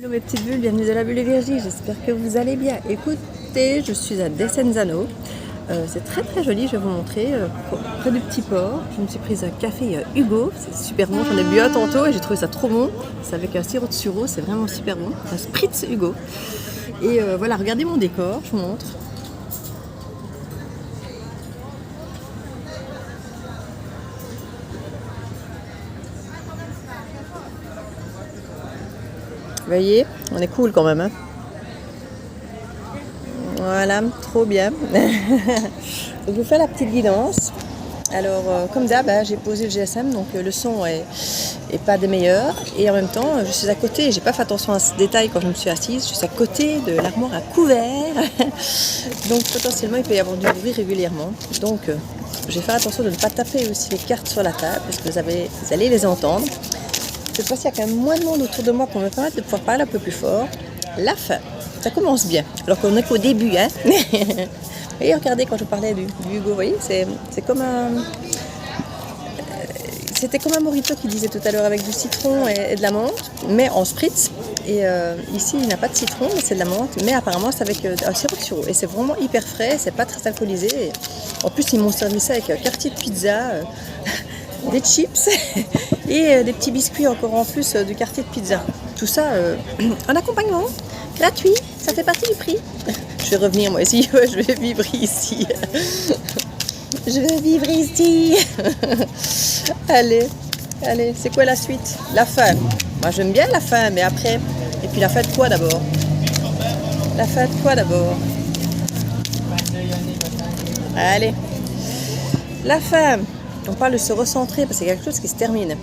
Hello mes petites bulles, bienvenue dans la bulle de Virgie, j'espère que vous allez bien. Écoutez, je suis à Desenzano, c'est très joli, je vais vous montrer, près du petit port. Je me suis prise un café Hugo, c'est super bon, j'en ai bu un tantôt et j'ai trouvé ça trop bon. C'est avec un sirop de sureau, c'est vraiment super bon, un spritz Hugo. Et voilà, regardez mon décor, je vous montre. Vous voyez, on est cool quand même. Hein, voilà, trop bien. Je vous fais la petite guidance. Alors, comme d'hab, j'ai posé le GSM, donc le son est pas des meilleurs. Et en même temps, je suis à côté, j'ai pas fait attention à ce détail quand je me suis assise, je suis à côté de l'armoire à couvert. Donc potentiellement, il peut y avoir du bruit régulièrement. Donc, je vais faire attention de ne pas taper aussi les cartes sur la table, parce que vous allez les entendre. Cette fois-ci, il y a quand même moins de monde autour de moi pour me permettre de pouvoir parler un peu plus fort. La fin, ça commence bien, alors qu'on n'est qu'au début. Hein. Et regardez, quand je parlais du Hugo, vous voyez, c'est comme un... C'était comme un mojito qui disait tout à l'heure, avec du citron et de la menthe, mais en spritz. Et ici, il n'a pas de citron, mais c'est de la menthe. Mais apparemment, c'est avec un sirop de sureau. Et c'est vraiment hyper frais, c'est pas très alcoolisé. Et en plus, ils m'ont servi ça avec un quartier de pizza, des chips et des petits biscuits encore en plus du quartier de pizza. Tout ça en accompagnement, gratuit, ça fait partie du prix. Je vais revenir moi aussi, je vais vivre ici. Je vais vivre ici. Allez, c'est quoi la suite? La fin. Moi j'aime bien la fin, mais après. Et puis la fin de quoi d'abord? La fin de quoi d'abord? Allez. La fin. On parle de se recentrer parce qu'il y a quelque chose qui se termine.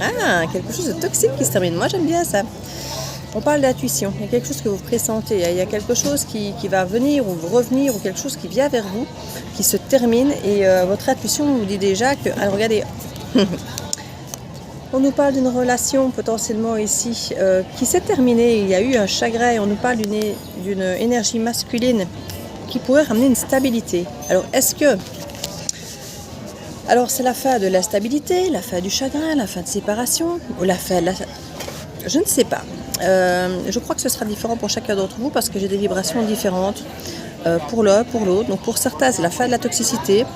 Ah, quelque chose de toxique qui se termine. Moi j'aime bien ça. On parle d'intuition, il y a quelque chose que vous pressentez, il y a quelque chose qui va venir ou revenir, ou quelque chose qui vient vers vous, qui se termine, et votre intuition vous dit déjà que... Alors regardez, on nous parle d'une relation potentiellement ici qui s'est terminée, il y a eu un chagrin, et on nous parle d'une énergie masculine qui pourrait ramener une stabilité. Alors est-ce que... Alors c'est la fin de la stabilité, la fin du chagrin, la fin de séparation, ou la fin de la... Je ne sais pas. Je crois que ce sera différent pour chacun d'entre vous parce que j'ai des vibrations différentes pour l'un, pour l'autre. Donc pour certains, c'est la fin de la toxicité,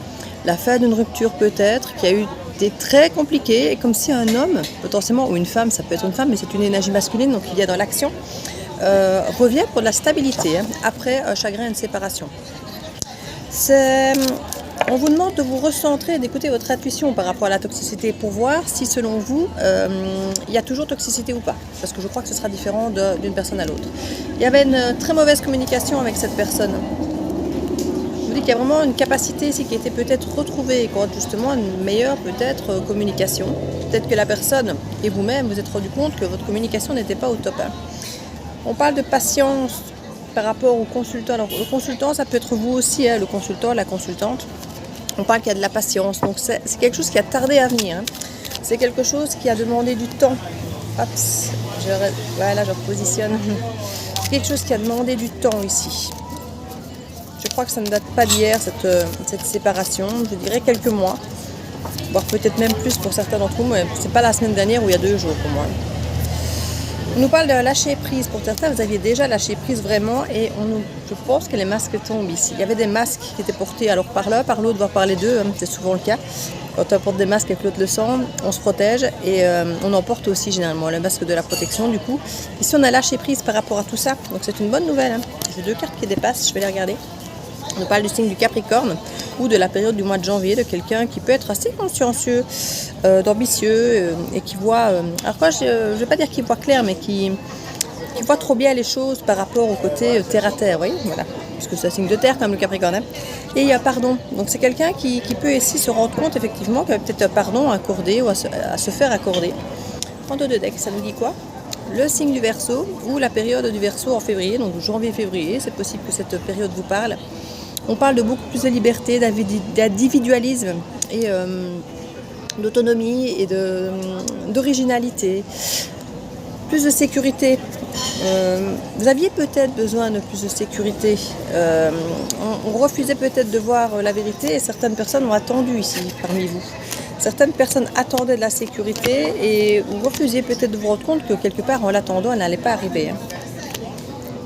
la fin d'une rupture peut-être, qui a eu été très compliquée, et comme si un homme, potentiellement, ou une femme, ça peut être une femme, mais c'est une énergie masculine, donc il y a dans l'action, revient pour de la stabilité, hein, après un chagrin, une séparation. On vous demande de vous recentrer et d'écouter votre intuition par rapport à la toxicité pour voir si, selon vous, il y a toujours toxicité ou pas. Parce que je crois que ce sera différent d'une personne à l'autre. Il y avait une très mauvaise communication avec cette personne. Je vous dis qu'il y a vraiment une capacité ici qui a été peut-être retrouvée et qu'on a justement une meilleure peut-être communication. Peut-être que la personne et vous-même vous êtes rendu compte que votre communication n'était pas au top. Hein. On parle de patience par rapport au consultant. Alors le consultant, ça peut être vous aussi, hein, le consultant, la consultante. On parle qu'il y a de la patience, donc c'est quelque chose qui a tardé à venir. Hein. C'est quelque chose qui a demandé du temps. Hop, voilà, je repositionne. C'est quelque chose qui a demandé du temps ici. Je crois que ça ne date pas d'hier, cette séparation. Je dirais quelques mois, voire peut-être même plus pour certains d'entre vous, mais c'est pas la semaine dernière ou il y a 2 jours pour moi. On nous parle de lâcher prise. Pour certains, vous aviez déjà lâché prise vraiment, et je pense que les masques tombent ici. Il y avait des masques qui étaient portés alors par l'un, par l'autre, voire par les deux, hein, c'est souvent le cas. Quand on porte des masques et que l'autre le sent, on se protège, et on en porte aussi généralement le masque de la protection du coup. Ici on a lâché prise par rapport à tout ça, donc c'est une bonne nouvelle. Hein. J'ai 2 cartes qui dépassent, je vais les regarder. On nous parle du signe du Capricorne ou de la période du mois de janvier, de quelqu'un qui peut être assez consciencieux, d'ambitieux et qui voit... alors quoi, je ne vais pas dire qu'il voit clair, mais qui voit trop bien les choses par rapport au côté terre à terre, oui, voilà. Parce que c'est un signe de terre comme le Capricorne. Hein. Et il y a pardon. Donc c'est quelqu'un qui peut ici se rendre compte effectivement qu'il y a peut-être un pardon à accorder ou à se faire accorder. En 2 decks, ça nous dit quoi? Le signe du Verseau ou la période du Verseau en février, donc janvier-février, c'est possible que cette période vous parle. On parle de beaucoup plus de liberté, d'individualisme et d'autonomie et d'originalité, plus de sécurité. Vous aviez peut-être besoin de plus de sécurité. On refusait peut-être de voir la vérité, et certaines personnes ont attendu ici parmi vous. Certaines personnes attendaient de la sécurité et vous refusiez peut-être de vous rendre compte que quelque part, en l'attendant, elle n'allait pas arriver. Hein.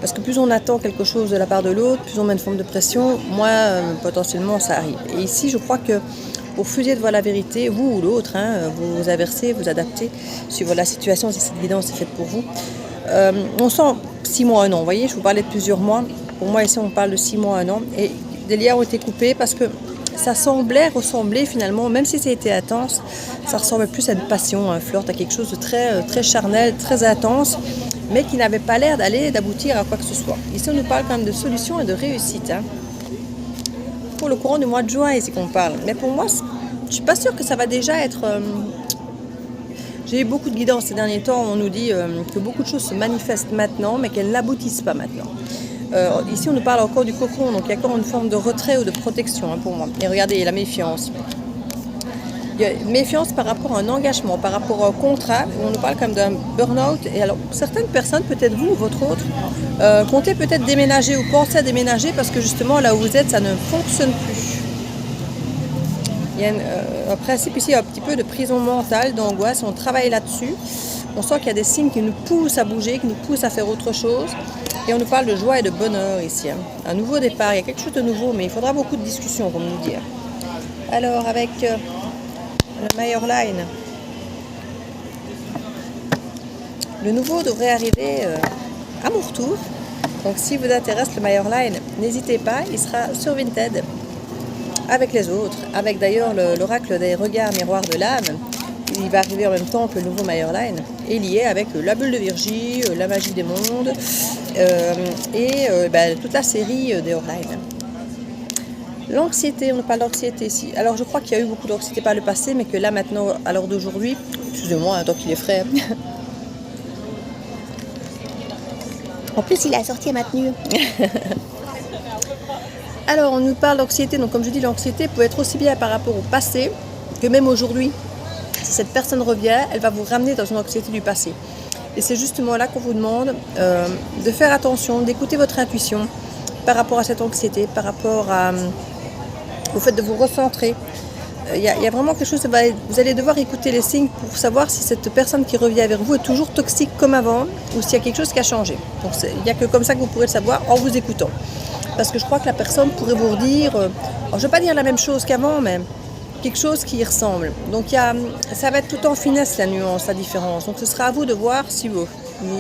Parce que plus on attend quelque chose de la part de l'autre, plus on met une forme de pression, moins potentiellement ça arrive. Et ici, je crois que vous refusez de voir la vérité, vous ou l'autre, hein, vous inversez, vous adaptez, suivant la situation, si cette guidance est faite pour vous. On sent 6 mois, 1 an, vous voyez, je vous parlais de plusieurs mois. Pour moi, ici, on parle de 6 mois, 1 an. Et des liens ont été coupés parce que ça semblait ressembler finalement, même si ça a été intense, ça ressemblait plus à une passion, à un flirt, à quelque chose de très, très charnel, très intense, mais qui n'avait pas l'air d'aboutir à quoi que ce soit. Ici, on nous parle quand même de solution et de réussite. Hein. Pour le courant du mois de juin, ici qu'on parle. Mais pour moi, je ne suis pas sûre que ça va déjà être... J'ai eu beaucoup de guidance ces derniers temps, on nous dit que beaucoup de choses se manifestent maintenant, mais qu'elles n'aboutissent pas maintenant. Ici, on nous parle encore du cocon, donc il y a encore une forme de retrait ou de protection hein, pour moi. Et regardez, il y a la méfiance. Il y a une méfiance par rapport à un engagement, par rapport au contrat, où on nous parle comme d'un burn-out. Et alors, certaines personnes, peut-être vous ou votre autre, comptez peut-être déménager ou pensez à déménager parce que justement, là où vous êtes, ça ne fonctionne plus. Il y a un principe ici, un petit peu de prison mentale, d'angoisse. On travaille là-dessus. On sent qu'il y a des signes qui nous poussent à bouger, qui nous poussent à faire autre chose. Et on nous parle de joie et de bonheur ici. Hein. Un nouveau départ, il y a quelque chose de nouveau, mais il faudra beaucoup de discussions, pour nous dire. Alors, avec le Major Line, le nouveau devrait arriver à mon retour. Donc, si vous intéresse le Major Line, n'hésitez pas, il sera sur Vinted avec les autres, avec d'ailleurs l'oracle des regards miroirs de l'âme. Il va arriver en même temps que le nouveau Major Line et lié avec la bulle de Virgie, la magie des mondes et toute la série des Orline. L'anxiété, on parle d'anxiété ici. Alors je crois qu'il y a eu beaucoup d'anxiété par le passé, mais que là maintenant, à l'heure d'aujourd'hui, excusez-moi, tant qu'il est frais. En plus, il a sorti à ma tenue. Alors on nous parle d'anxiété, donc comme je dis, l'anxiété peut être aussi bien par rapport au passé que même aujourd'hui. Si cette personne revient, elle va vous ramener dans une anxiété du passé. Et c'est justement là qu'on vous demande de faire attention, d'écouter votre intuition par rapport à cette anxiété, par rapport au fait de vous recentrer. Il y a vraiment quelque chose, vous allez devoir écouter les signes pour savoir si cette personne qui revient vers vous est toujours toxique comme avant ou s'il y a quelque chose qui a changé. Donc il n'y a que comme ça que vous pourrez le savoir en vous écoutant. Parce que je crois que la personne pourrait vous redire, je ne vais pas dire la même chose qu'avant, mais quelque chose qui y ressemble. Donc ça va être tout en finesse la nuance, la différence. Donc ce sera à vous de voir si vous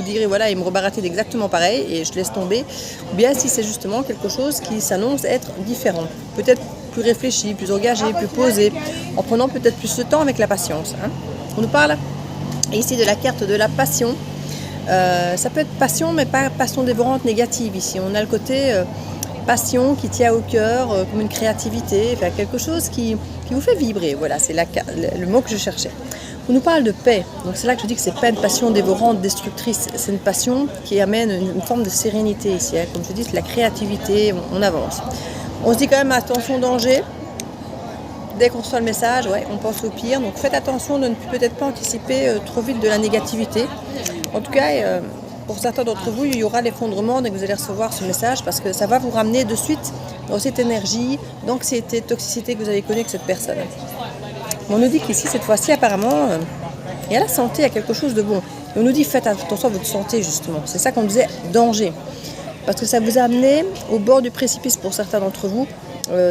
direz voilà, il me rebaratit exactement pareil et je laisse tomber, ou bien si c'est justement quelque chose qui s'annonce être différent. Peut-être plus réfléchi, plus engagé, plus posé, en prenant peut-être plus de temps avec la patience. Hein. On nous parle ici de la carte de la passion. Ça peut être passion, mais pas passion dévorante négative ici. On a le côté passion qui tient au cœur, comme une créativité, enfin, quelque chose qui vous fait vibrer. Voilà, c'est le mot que je cherchais. On nous parle de paix. Donc c'est là que je dis que c'est pas une passion dévorante, destructrice. C'est une passion qui amène une forme de sérénité ici. Hein. Comme je dis, c'est la créativité, on avance. On se dit quand même attention danger. Dès qu'on reçoit le message, ouais, on pense au pire. Donc faites attention de ne peut-être pas anticiper trop vite de la négativité. En tout cas, pour certains d'entre vous, il y aura l'effondrement dès que vous allez recevoir ce message parce que ça va vous ramener de suite dans cette énergie, d'anxiété, de toxicité que vous avez connue avec cette personne. On nous dit qu'ici, cette fois-ci, apparemment, il y a la santé, il y a quelque chose de bon. Et on nous dit faites attention à votre santé, justement. C'est ça qu'on disait, danger. Parce que ça vous a amené au bord du précipice pour certains d'entre vous.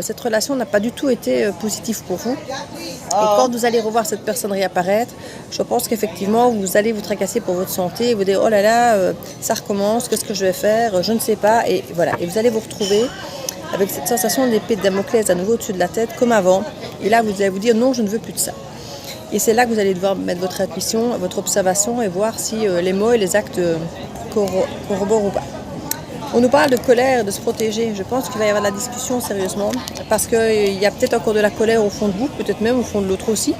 Cette relation n'a pas du tout été positive pour vous. Et quand vous allez revoir cette personne réapparaître, je pense qu'effectivement, vous allez vous tracasser pour votre santé et vous dire, oh là là, ça recommence, qu'est-ce que je vais faire, je ne sais pas. Et voilà, et vous allez vous retrouver avec cette sensation d'épée de Damoclès à nouveau au-dessus de la tête, comme avant. Et là, vous allez vous dire, non, je ne veux plus de ça. Et c'est là que vous allez devoir mettre votre intuition, votre observation et voir si les mots et les actes corroborent ou pas. On nous parle de colère, de se protéger. Je pense qu'il va y avoir de la discussion sérieusement parce qu'il y a peut-être encore de la colère au fond de vous, peut-être même au fond de l'autre aussi.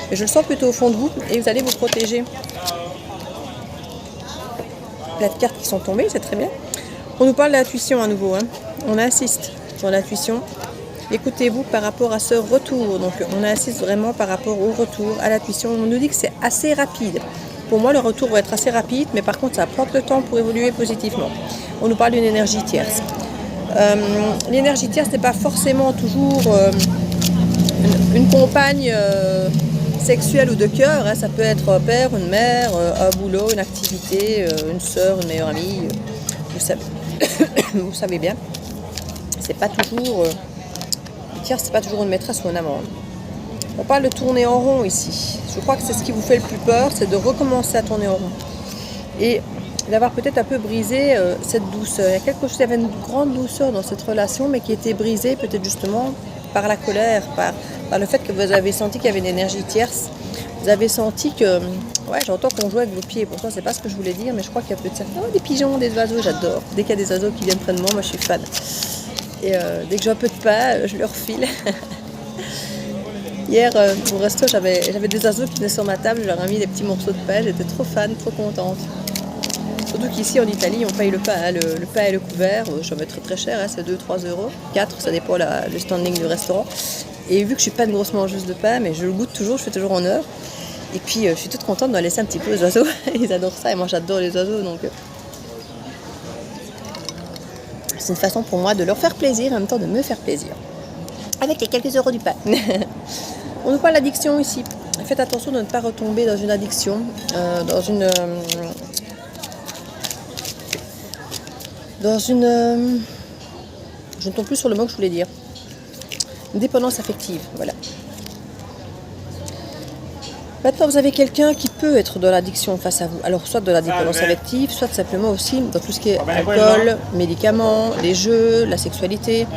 Mais je le sens plutôt au fond de vous et vous allez vous protéger. Plein de cartes qui sont tombées, c'est très bien. On nous parle de l'intuition à nouveau. Hein. On insiste sur l'intuition. Écoutez-vous par rapport à ce retour. Donc on insiste vraiment par rapport au retour, à l'intuition. On nous dit que c'est assez rapide. Pour moi, le retour va être assez rapide, mais par contre, ça va prendre le temps pour évoluer positivement. On nous parle d'une énergie tierce. L'énergie tierce n'est pas forcément toujours une compagne sexuelle ou de cœur, hein, ça peut être un père, une mère, un boulot, une activité, une sœur, une meilleure amie, vous savez, vous savez bien. C'est pas toujours, le tiers, c'est pas toujours une maîtresse ou un amant. On parle de tourner en rond ici. Je crois que c'est ce qui vous fait le plus peur, c'est de recommencer à tourner en rond. Et d'avoir peut-être un peu brisé cette douceur. Il y a quelque chose, il y avait une grande douceur dans cette relation, mais qui était brisée peut-être justement par la colère, par le fait que vous avez senti qu'il y avait une énergie tierce. Vous avez senti que, ouais, j'entends qu'on joue avec vos pieds, pourtant c'est pas ce que je voulais dire, mais je crois qu'il y a peut-être oh, des pigeons, des oiseaux, j'adore. Dès qu'il y a des oiseaux qui viennent près de moi, je suis fan. Et dès que j'ai un peu de pain, je leur file. Hier, au resto, j'avais des oiseaux qui venaient sur ma table, je leur ai mis des petits morceaux de pain, j'étais trop fan, trop contente. Surtout qu'ici en Italie, on paye le pain, hein, le pain et le couvert, je vais mettre très cher, hein, c'est 2-3 euros, 4, ça dépend le standing du restaurant. Et vu que je suis pas une grosse mangeuse de pain, mais je le goûte toujours, je fais toujours en heure. Et puis je suis toute contente d'en laisser un petit peu aux oiseaux, ils adorent ça et moi j'adore les oiseaux, donc c'est une façon pour moi de leur faire plaisir et en même temps de me faire plaisir. Avec les quelques euros du pain. On nous parle d'addiction ici. Faites attention de ne pas retomber dans une addiction, je ne tombe plus sur le mot que je voulais dire. Une dépendance affective, voilà. Maintenant, vous avez quelqu'un qui peut être dans l'addiction face à vous. Alors, soit de la dépendance affective, soit simplement aussi dans tout ce qui est alcool, médicaments, les jeux, la sexualité.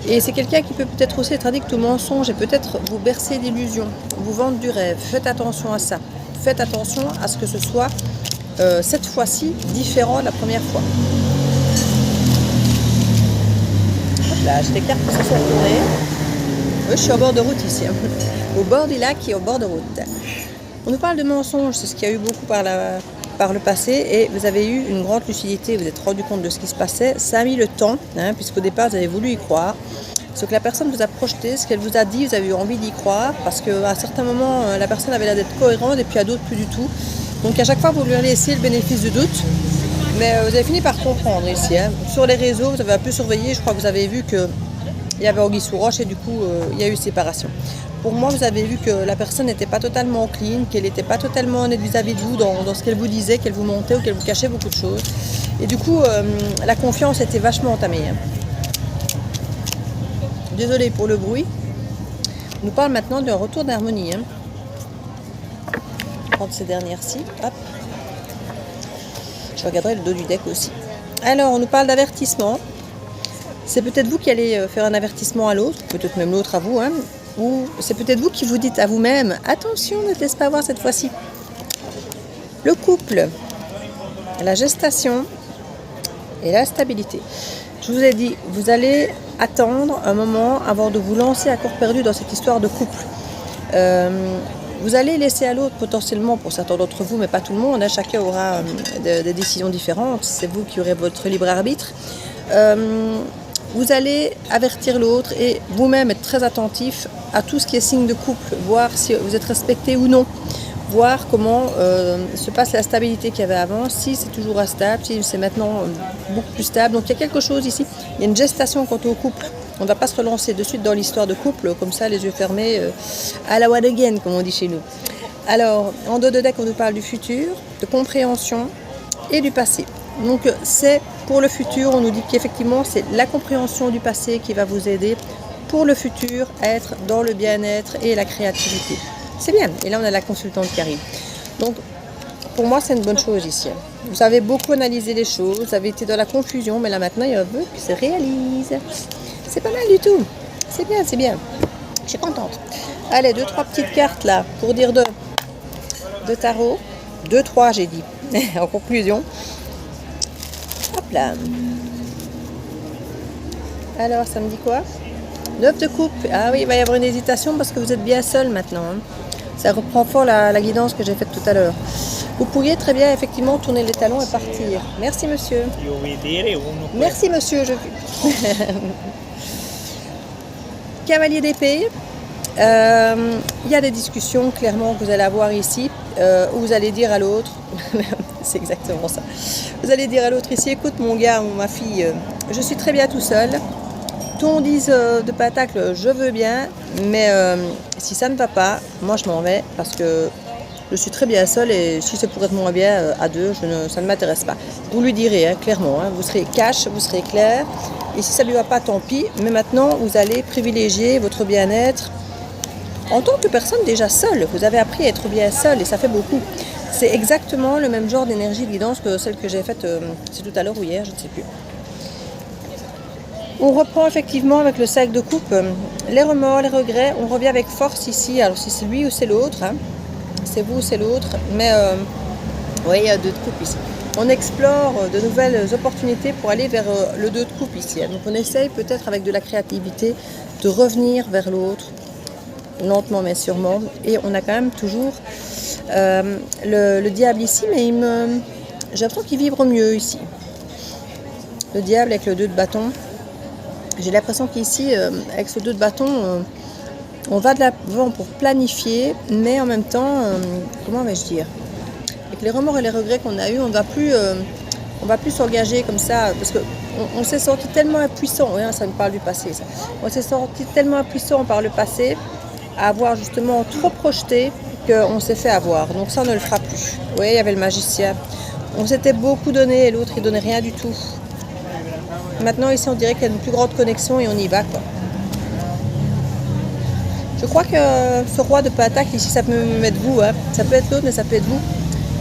Et c'est quelqu'un qui peut peut-être aussi être addict au mensonge et peut-être vous bercer d'illusions, vous vendre du rêve. Faites attention à ça. Faites attention à ce que ce soit, cette fois-ci, différent de la première fois. Hop là, je t'écarte pour que ça soit tourné. Oui, je suis au bord de route ici, hein. Au bord du lac et au bord de route. On nous parle de mensonges, c'est ce qu'il y a eu beaucoup par le passé et vous avez eu une grande lucidité, vous êtes rendu compte de ce qui se passait. Ça a mis le temps, hein, puisqu'au départ vous avez voulu y croire. Ce que la personne vous a projeté, ce qu'elle vous a dit, vous avez eu envie d'y croire parce qu'à certains moments la personne avait l'air d'être cohérente et puis à d'autres plus du tout. Donc à chaque fois vous lui laissez le bénéfice du doute. Mais vous avez fini par comprendre ici. Hein. Sur les réseaux, vous avez un peu surveillé, je crois que vous avez vu qu'il y avait anguille sous roche et du coup il y a eu séparation. Pour moi, vous avez vu que la personne n'était pas totalement clean, qu'elle n'était pas totalement honnête vis-à-vis de vous dans ce qu'elle vous disait, qu'elle vous montait ou qu'elle vous cachait beaucoup de choses. Et du coup, la confiance était vachement entamée. Hein. Désolée pour le bruit. On nous parle maintenant d'un retour d'harmonie. Hein. Je vais prendre ces dernières-ci. Hop. Je regarderai le dos du deck aussi. Alors, on nous parle d'avertissement. C'est peut-être vous qui allez faire un avertissement à l'autre, peut-être même l'autre à vous, hein. Ou c'est peut-être vous qui vous dites à vous-même « Attention, ne te laisse pas avoir cette fois-ci ». Le couple, la gestation et la stabilité. Je vous ai dit, vous allez attendre un moment avant de vous lancer à corps perdu dans cette histoire de couple. Vous allez laisser à l'autre potentiellement, pour certains d'entre vous, mais pas tout le monde, hein, chacun aura des décisions différentes, c'est vous qui aurez votre libre arbitre. Vous allez avertir l'autre et vous-même être très attentif à tout ce qui est signe de couple, voir si vous êtes respecté ou non, voir comment se passe la stabilité qu'il y avait avant, si c'est toujours instable, si c'est maintenant beaucoup plus stable. Donc il y a quelque chose ici, il y a une gestation quant au couple. On ne va pas se relancer de suite dans l'histoire de couple, comme ça les yeux fermés, à la one again, comme on dit chez nous. Alors, en dos de deck, on nous parle du futur, de compréhension et du passé. Donc c'est pour le futur, on nous dit qu'effectivement c'est la compréhension du passé qui va vous aider pour le futur à être dans le bien-être et la créativité. C'est bien, et là on a la consultante qui arrive. Donc pour moi c'est une bonne chose ici. Vous avez beaucoup analysé les choses, vous avez été dans la confusion, mais là maintenant il y a un vœu qui se réalise. C'est pas mal du tout, c'est bien, c'est bien. Je suis contente. Allez, 2-3 petites cartes là pour dire de tarot. 2-3 j'ai dit, en conclusion. Hop là. Alors, ça me dit quoi? 9 de coupe. Ah oui, il va y avoir une hésitation parce que vous êtes bien seul maintenant. Hein. Ça reprend fort la guidance que j'ai faite tout à l'heure. Vous pourriez très bien effectivement tourner les talons et partir. Merci monsieur. Merci monsieur. Cavalier d'épée. Il y a des discussions clairement que vous allez avoir ici où vous allez dire à l'autre, c'est exactement ça, vous allez dire à l'autre ici, écoute mon gars ou ma fille, je suis très bien tout seul, ton 10 de pentacle je veux bien, mais Si ça ne va pas, moi je m'en vais parce que je suis très bien seule et si c'est pour être moins bien à deux, ça ne m'intéresse pas. Vous lui direz hein, clairement, hein, vous serez cash, vous serez clair. Et si ça ne lui va pas, tant pis. Mais maintenant, vous allez privilégier votre bien-être en tant que personne déjà seule. Vous avez appris à être bien seule et ça fait beaucoup. C'est exactement le même genre d'énergie de guidance que celle que j'ai faite, c'est tout à l'heure ou hier, je ne sais plus. On reprend effectivement avec le cercle de coupe les remords, les regrets. On revient avec force ici. Alors si c'est lui ou c'est l'autre, hein, c'est vous ou c'est l'autre. Mais oui, il y a 2 de coupe ici. On explore de nouvelles opportunités pour aller vers le 2 de coupe ici. Donc on essaye peut-être avec de la créativité de revenir vers l'autre, lentement mais sûrement. Et on a quand même toujours le diable ici, mais j'ai l'impression qu'il vibre mieux ici. Le diable avec le 2 de bâton. J'ai l'impression qu'ici, avec ce 2 de bâton, on va de l'avant pour planifier, mais en même temps, comment vais-je dire, avec les remords et les regrets qu'on a eus, on ne va plus s'engager comme ça, parce qu'on s'est senti tellement impuissant, oui, ça me parle du passé, ça. On s'est senti tellement impuissant par le passé, à avoir justement trop projeté, qu'on s'est fait avoir. Donc ça, on ne le fera plus. Oui, il y avait le magicien. On s'était beaucoup donné et l'autre, il donnait rien du tout. Maintenant, ici, on dirait qu'il y a une plus grande connexion et on y va, quoi. Je crois que ce roi de pentacle, ici, ça peut même être vous. Hein. Ça peut être l'autre, mais ça peut être vous.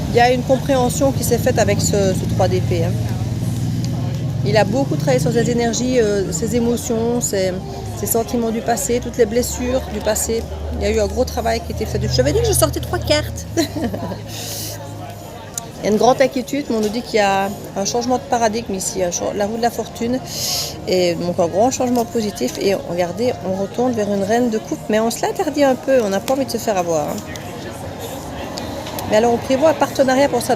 Il y a une compréhension qui s'est faite avec ce 3 d'épée. Hein. Il a beaucoup travaillé sur ses énergies, ses émotions, ses sentiments du passé, toutes les blessures du passé. Il y a eu un gros travail qui a été fait. Je t'avais dit que je sortais 3 cartes. Il y a une grande inquiétude, mais on nous dit qu'il y a un changement de paradigme ici, la roue de la fortune, et donc un grand changement positif. Et regardez, on retourne vers une reine de coupe, mais on se l'interdit un peu, on n'a pas envie de se faire avoir. Hein. Mais alors on prévoit un partenariat pour ça.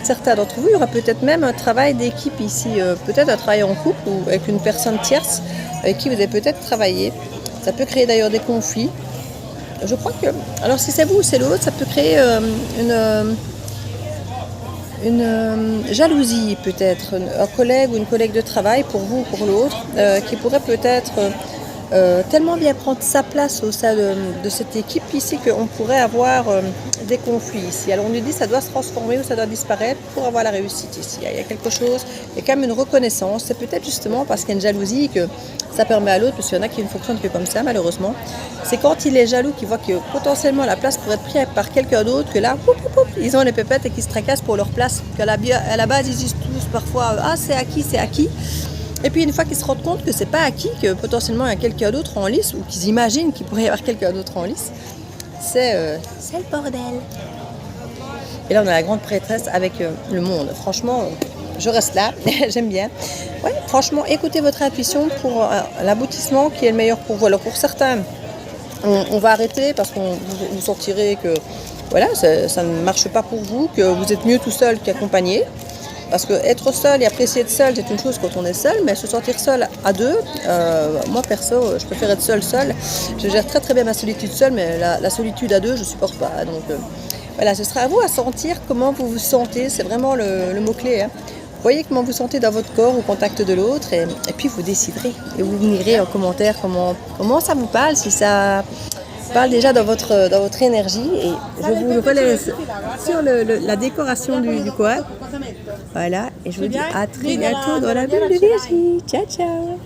Certains d'entre vous, il y aura peut-être même un travail d'équipe ici, peut-être un travail en couple ou avec une personne tierce avec qui vous avez peut-être travaillé. Ça peut créer d'ailleurs des conflits. Je crois que, alors si c'est vous ou c'est l'autre, ça peut créer une jalousie peut-être, un collègue ou une collègue de travail pour vous ou pour l'autre, qui pourrait peut-être tellement bien prendre sa place au sein de cette équipe ici qu'on pourrait avoir des conflits ici. Alors on nous dit que ça doit se transformer ou ça doit disparaître pour avoir la réussite ici. Il y a quelque chose, il y a quand même une reconnaissance. C'est peut-être justement parce qu'il y a une jalousie que ça permet à l'autre, parce qu'il y en a qui ne fonctionnent que comme ça malheureusement. C'est quand il est jaloux qu'il voit que potentiellement la place pourrait être prise par quelqu'un d'autre, que là, ils ont les pépettes et qu'ils se tracassent pour leur place. Qu'à la base, ils disent tous parfois « Ah, c'est acquis, c'est acquis ». Et puis une fois qu'ils se rendent compte que c'est pas acquis, que potentiellement il y a quelqu'un d'autre en lice, ou qu'ils imaginent qu'il pourrait y avoir quelqu'un d'autre en lice, c'est le bordel. Et là on a la grande prêtresse avec le monde. Franchement, je reste là, j'aime bien. Ouais, franchement, écoutez votre intuition pour l'aboutissement qui est le meilleur pour vous. Alors pour certains, on va arrêter parce qu'on vous sentirez que voilà, ça ne marche pas pour vous, que vous êtes mieux tout seul qu'accompagné. Parce que être seul et apprécier être seul, c'est une chose quand on est seul, mais se sentir seul à deux, moi perso, je préfère être seul. Je gère très très bien ma solitude seule, mais la solitude à deux, je ne supporte pas. Donc voilà, ce sera à vous à sentir comment vous vous sentez, c'est vraiment le mot-clé. Hein. Voyez comment vous sentez dans votre corps au contact de l'autre, et puis vous déciderez. Et vous me direz en commentaire comment ça vous parle, si ça parle déjà dans votre énergie. Et je vous relaisse sur la décoration du coin. Voilà, et je vous dis à très bientôt dans la bulle de Virginie. Ciao, ciao.